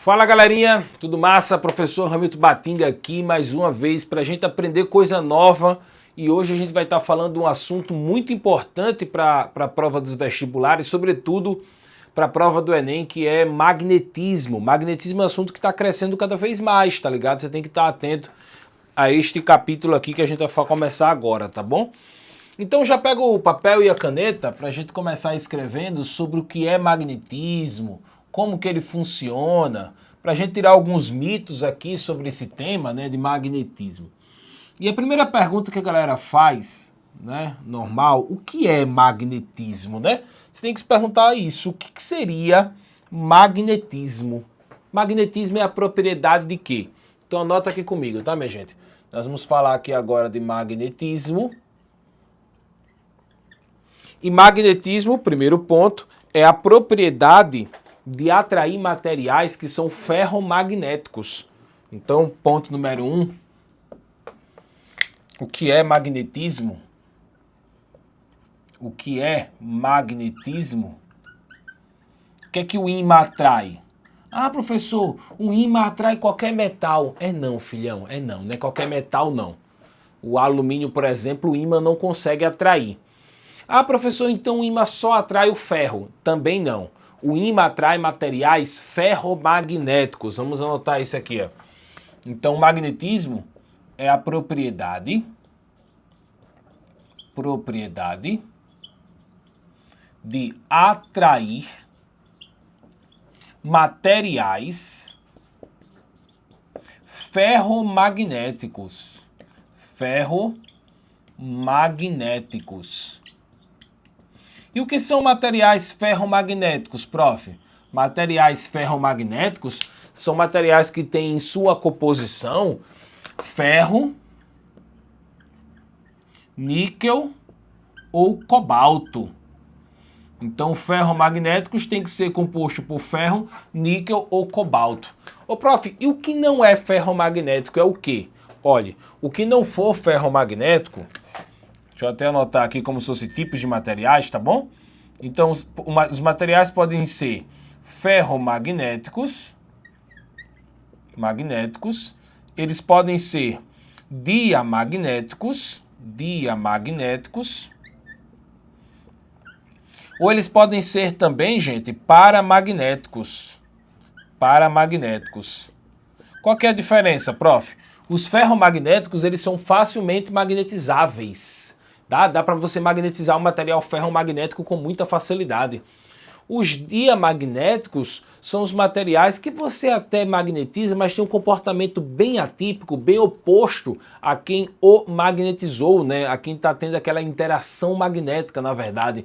Fala galerinha, tudo massa? Professor Hamilton Batinga aqui mais uma vez para a gente aprender coisa nova e hoje a gente vai estar falando de um assunto muito importante para a prova dos vestibulares, sobretudo para a prova do Enem, que é magnetismo. Magnetismo é um assunto que está crescendo cada vez mais, tá ligado? Você tem que estar atento a este capítulo aqui que a gente vai começar agora, tá bom? Então já pega o papel e a caneta para a gente começar escrevendo sobre o que é magnetismo, como que ele funciona, para a gente tirar alguns mitos aqui sobre esse tema, né, de magnetismo. E a primeira pergunta que a galera faz, né, normal, o que é magnetismo, né? Você tem que se perguntar isso, o que seria magnetismo? Magnetismo é a propriedade de quê? Então anota aqui comigo, tá, minha gente? Nós vamos falar aqui agora de magnetismo. E magnetismo, primeiro ponto, é a propriedade de atrair materiais que são ferromagnéticos. Então, ponto número 1. O que é magnetismo? O que é magnetismo? O que é que o ímã atrai? Ah, professor, o ímã atrai qualquer metal. É não, filhão, é não. Não é qualquer metal, não. O alumínio, por exemplo, o ímã não consegue atrair. Ah, professor, então o ímã só atrai o ferro. Também não. O ímã atrai materiais ferromagnéticos. Vamos anotar isso aqui, ó. Então, magnetismo é a propriedade de atrair materiais ferromagnéticos. E o que são materiais ferromagnéticos, prof? Materiais ferromagnéticos são materiais que têm em sua composição ferro, níquel ou cobalto. Então, ferromagnéticos tem que ser composto por ferro, níquel ou cobalto. Ô, prof, e o que não é ferromagnético é o quê? Olha, o que não for ferromagnético, deixa eu até anotar aqui como se fosse tipos de materiais, tá bom? Então, os materiais podem ser ferromagnéticos, eles podem ser diamagnéticos, ou eles podem ser também, gente, paramagnéticos. Qual que é a diferença, prof? Os ferromagnéticos, eles são facilmente magnetizáveis. Dá para você magnetizar um material ferromagnético com muita facilidade. Os diamagnéticos são os materiais que você até magnetiza, mas tem um comportamento bem atípico, bem oposto a quem o magnetizou, né? A quem está tendo aquela interação magnética, na verdade.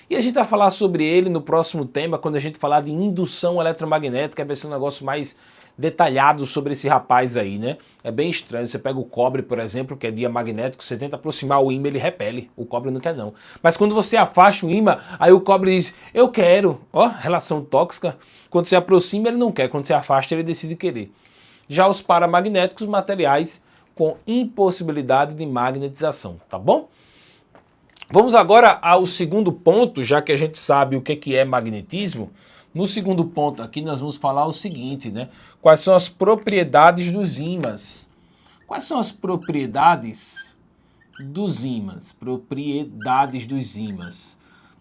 E a gente vai falar sobre ele no próximo tema, quando a gente falar de indução eletromagnética, vai ser um negócio mais detalhado sobre esse rapaz aí, né? É bem estranho, você pega o cobre, por exemplo, que é diamagnético, você tenta aproximar o ímã, ele repele, o cobre não quer não. Mas quando você afasta o ímã, aí o cobre diz, eu quero, ó, relação tóxica. Quando você aproxima, ele não quer, quando você afasta, ele decide querer. Já os paramagnéticos, materiais com impossibilidade de magnetização, tá bom? Vamos agora ao segundo ponto, já que a gente sabe o que é magnetismo. No segundo ponto aqui nós vamos falar o seguinte, né? Quais são as propriedades dos ímãs? Quais são as propriedades dos ímãs?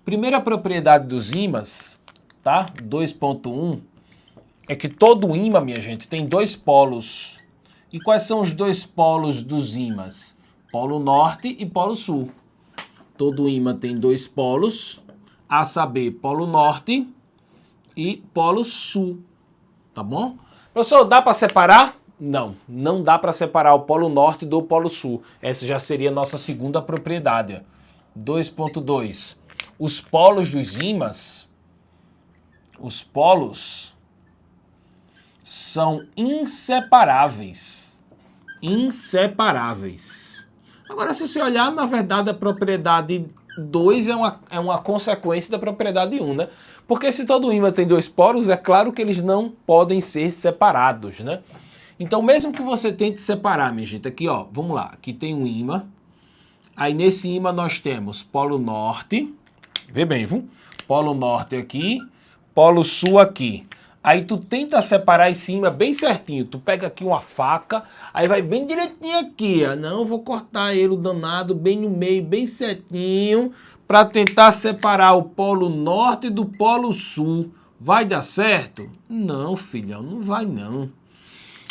Primeira propriedade dos ímãs, tá? 2.1, é que todo ímã, minha gente, tem dois polos. E quais são os dois polos dos ímãs? Polo norte e polo sul. Todo ímã tem dois polos, a saber, polo norte e polo sul, tá bom? Professor, dá para separar? Não, não dá para separar o polo norte do polo sul. Essa já seria a nossa segunda propriedade. 2.2. Os polos dos ímãs, os polos são inseparáveis. Agora, se você olhar, na verdade, a propriedade 2 é uma consequência da propriedade 1, né? Porque se todo ímã tem dois polos, é claro que eles não podem ser separados, né? Então, mesmo que você tente separar, minha gente, aqui, ó, vamos lá, aqui tem um ímã, aí nesse ímã nós temos polo norte, vê bem, viu? Polo norte aqui, polo sul aqui. Aí tu tenta separar esse ímã bem certinho. Tu pega aqui uma faca, aí vai bem direitinho aqui, ó. Não, eu vou cortar ele, o danado, bem no meio, bem certinho, para tentar separar o polo norte do polo sul. Vai dar certo? Não, filhão, não vai não.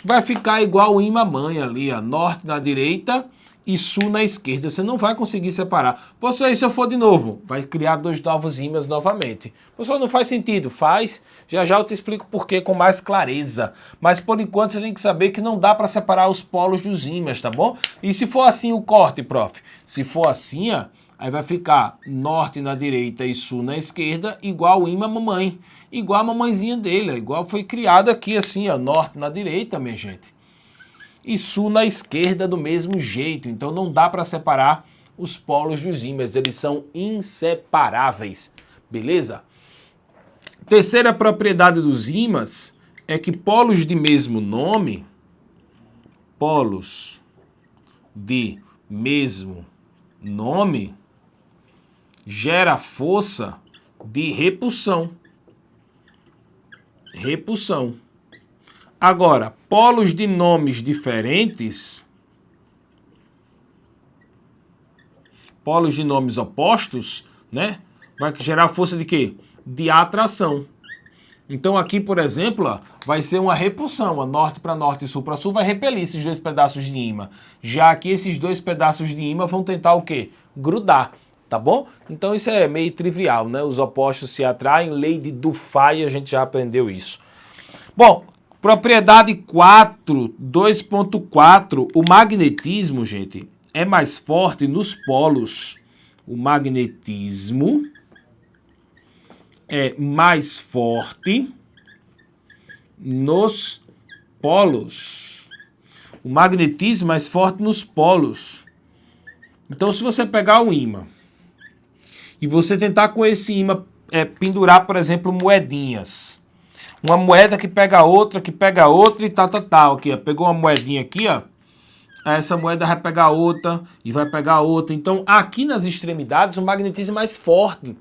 Vai ficar igual o ímã-mãe ali, ó. Norte na direita e sul na esquerda. Você não vai conseguir separar. Professor, e se eu for de novo? Vai criar dois novos ímãs novamente. Professor, não faz sentido. Faz. Já já eu te explico por quê com mais clareza. Mas por enquanto você tem que saber que não dá para separar os polos dos ímãs, tá bom? E se for assim o corte, prof? Se for assim, ó, aí vai ficar norte na direita e sul na esquerda, igual o ímã mamãe. Igual a mamãezinha dele, ó, igual foi criado aqui assim, ó, norte na direita, minha gente. E sul na esquerda do mesmo jeito. Então não dá para separar os polos dos ímãs, eles são inseparáveis, beleza? Terceira propriedade dos ímãs é que polos de mesmo nome, gera força de repulsão. Agora, polos de nomes diferentes, polos de nomes opostos, né? Vai gerar força de quê? De atração. Então aqui, por exemplo, ó, vai ser uma repulsão. A norte para norte e sul para sul vai repelir esses dois pedaços de ímã. Já que esses dois pedaços de ímã vão tentar o quê? Grudar. Tá bom? Então isso é meio trivial, né? Os opostos se atraem, lei de Dufay, a gente já aprendeu isso. Bom, propriedade 4, 2.4, o magnetismo, gente, é mais forte nos polos. O magnetismo é mais forte nos polos. O magnetismo é mais forte nos polos. Então, se você pegar um ímã e você tentar com esse ímã pendurar, por exemplo, moedinhas. Uma moeda que pega outra e tal. Aqui, ó. Pegou uma moedinha aqui, ó. Essa moeda vai pegar outra e vai pegar outra. Então, aqui nas extremidades, o magnetismo é mais forte.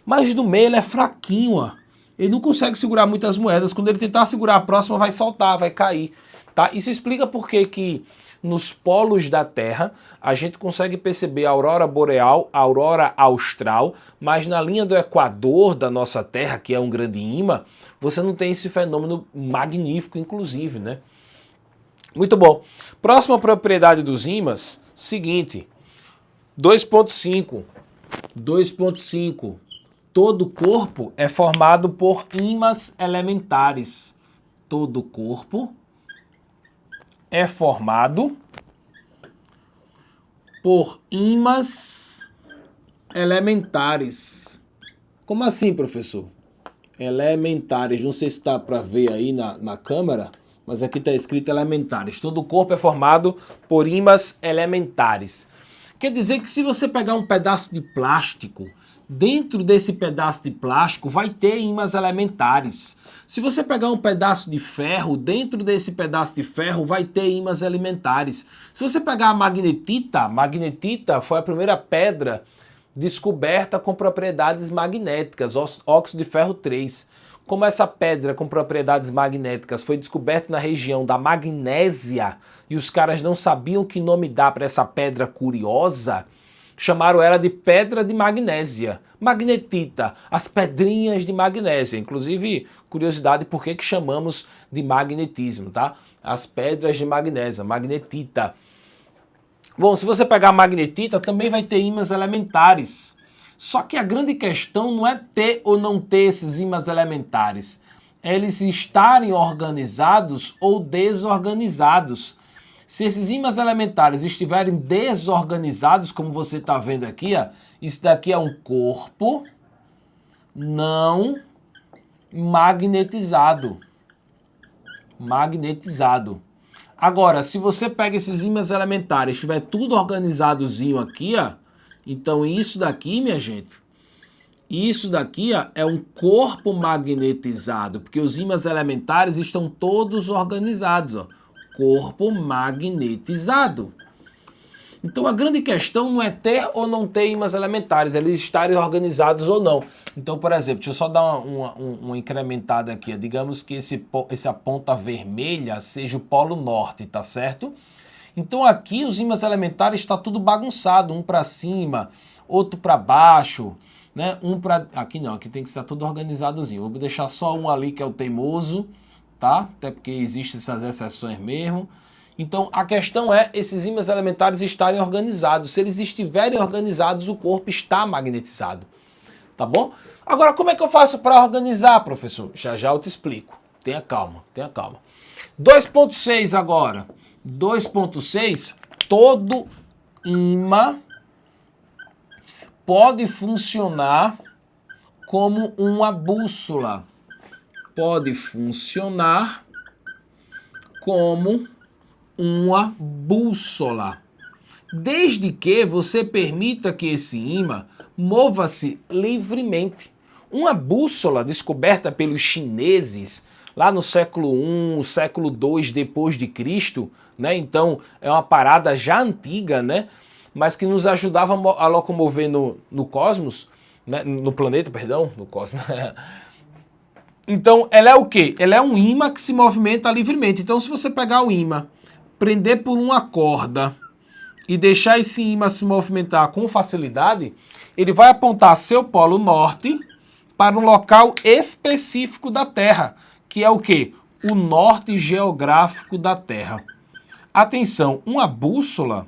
Mas no meio ele é fraquinho, ó. Ele não consegue segurar muitas moedas. Quando ele tentar segurar a próxima, vai soltar, vai cair. Tá? Isso explica por que nos polos da Terra a gente consegue perceber a aurora boreal, a aurora austral, mas na linha do equador da nossa Terra, que é um grande ímã, você não tem esse fenômeno magnífico, inclusive, né? Muito bom. Próxima propriedade dos ímãs, seguinte, 2.5. Todo corpo é formado por ímãs elementares. Todo corpo é formado por ímãs elementares. Como assim, professor? Elementares. Não sei se está para ver aí na câmera, mas aqui está escrito elementares. Todo o corpo é formado por ímãs elementares. Quer dizer que se você pegar um pedaço de plástico, dentro desse pedaço de plástico vai ter ímãs elementares. Se você pegar um pedaço de ferro, dentro desse pedaço de ferro vai ter ímãs elementares. Se você pegar a magnetita foi a primeira pedra descoberta com propriedades magnéticas, óxido de ferro 3. Como essa pedra com propriedades magnéticas foi descoberta na região da Magnésia e os caras não sabiam que nome dar para essa pedra curiosa, chamaram ela de pedra de magnésia. Magnetita, as pedrinhas de magnésia. Inclusive, curiosidade, por que chamamos de magnetismo, tá? As pedras de magnésia, magnetita. Bom, se você pegar a magnetita, também vai ter ímãs elementares. Só que a grande questão não é ter ou não ter esses ímãs elementares. É eles estarem organizados ou desorganizados. Se esses ímãs elementares estiverem desorganizados, como você está vendo aqui, ó, isso daqui é um corpo não magnetizado. Agora, se você pega esses ímãs elementares e estiver tudo organizadozinho aqui, ó, então isso daqui, minha gente, isso daqui ó, é um corpo magnetizado, porque os ímãs elementares estão todos organizados, ó. Corpo magnetizado. Então a grande questão não é ter ou não ter ímãs elementares, eles estarem organizados ou não. Então, por exemplo, deixa eu só dar uma incrementada aqui. Digamos que essa ponta vermelha seja o polo norte, tá certo? Então aqui os ímãs elementares está tudo bagunçado, um para cima, outro para baixo, né? Aqui não, aqui tem que estar tudo organizadozinho. Vou deixar só um ali que é o teimoso, tá? Até porque existem essas exceções mesmo. Então a questão é esses ímãs elementares estarem organizados. Se eles estiverem organizados, o corpo está magnetizado. Tá bom? Agora, como é que eu faço para organizar, professor? Já já eu te explico. Tenha calma, tenha calma. 2.6 agora. 2.6, todo ímã pode funcionar como uma bússola. Pode funcionar como uma bússola. Desde que você permita que esse ímã mova-se livremente. Uma bússola descoberta pelos chineses lá no século I, século II depois de Cristo, né? Então é uma parada já antiga, né? Mas que nos ajudava a locomover no cosmos, né? No planeta, perdão, no cosmos. Então ela é o quê? Ela é um ímã que se movimenta livremente. Então se você pegar o ímã, prender por uma corda e deixar esse ímã se movimentar com facilidade, ele vai apontar seu polo norte para um local específico da Terra, que é o quê? O norte geográfico da Terra. Atenção, uma bússola,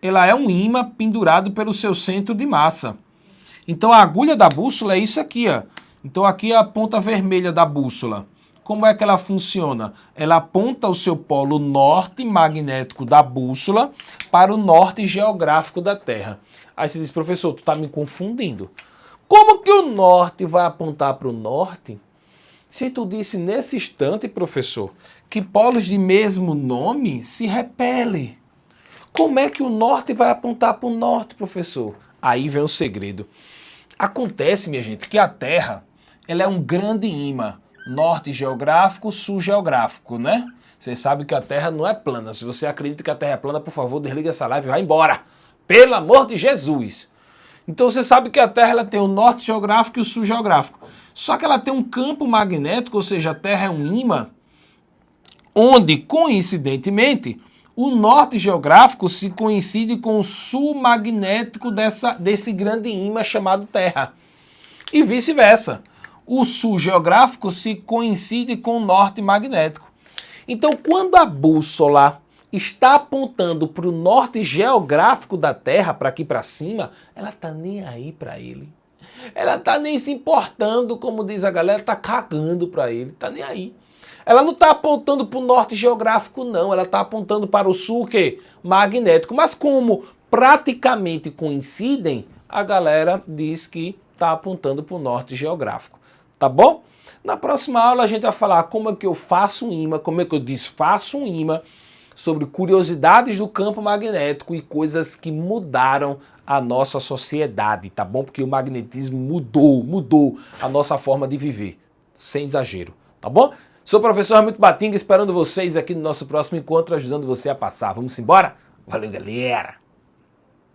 ela é um ímã pendurado pelo seu centro de massa. Então a agulha da bússola é isso aqui, ó. Então aqui é a ponta vermelha da bússola. Como é que ela funciona? Ela aponta o seu polo norte magnético da bússola para o norte geográfico da Terra. Aí você diz, professor, tu está me confundindo. Como que o norte vai apontar para o norte? Se tu disse nesse instante, professor, que polos de mesmo nome se repelem. Como é que o norte vai apontar para o norte, professor? Aí vem o segredo. Acontece, minha gente, que a Terra ela é um grande ímã. Norte geográfico, sul geográfico, né? Vocês sabem que a Terra não é plana. Se você acredita que a Terra é plana, por favor, desliga essa live e vai embora. Pelo amor de Jesus. Então você sabe que a Terra ela tem o norte geográfico e o sul geográfico. Só que ela tem um campo magnético, ou seja, a Terra é um ímã, onde, coincidentemente, o norte geográfico se coincide com o sul magnético desse grande ímã chamado Terra. E vice-versa. O sul geográfico se coincide com o norte magnético. Então, quando a bússola está apontando para o norte geográfico da Terra, para aqui para cima, ela tá nem aí para ele. Ela tá nem se importando, como diz a galera, tá cagando para ele, tá nem aí. Ela não está apontando para o norte geográfico, não. Ela está apontando para o sul, que magnético. Mas como praticamente coincidem, a galera diz que está apontando para o norte geográfico. Tá bom? Na próxima aula a gente vai falar como é que eu faço um ímã, como é que eu desfaço um ímã, sobre curiosidades do campo magnético e coisas que mudaram a nossa sociedade, tá bom? Porque o magnetismo mudou a nossa forma de viver, sem exagero, tá bom? Sou o professor Hamilton Batinga, esperando vocês aqui no nosso próximo encontro, ajudando você a passar. Vamos embora? Valeu, galera!